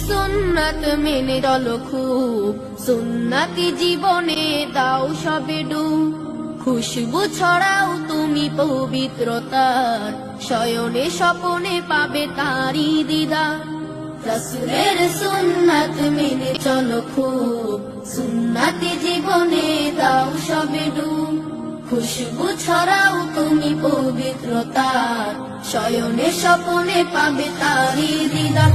সুন্নাত মেনে চলো খুব, সুন্নাতি জীবনে দাও সবে ডুব। খুশবু ছড়াও তুমি পবিত্রতার, শয়নে স্বপনে পাবে তারি দিদার। রাসূলের সুন্নাত মেনে চলো খুব, সুন্নাতি জীবনে দাও সবে ডুব। খুশবু ছড়াও তুমি পবিত্রতার, শয়নে স্বপনে পাবে তারি দিদার।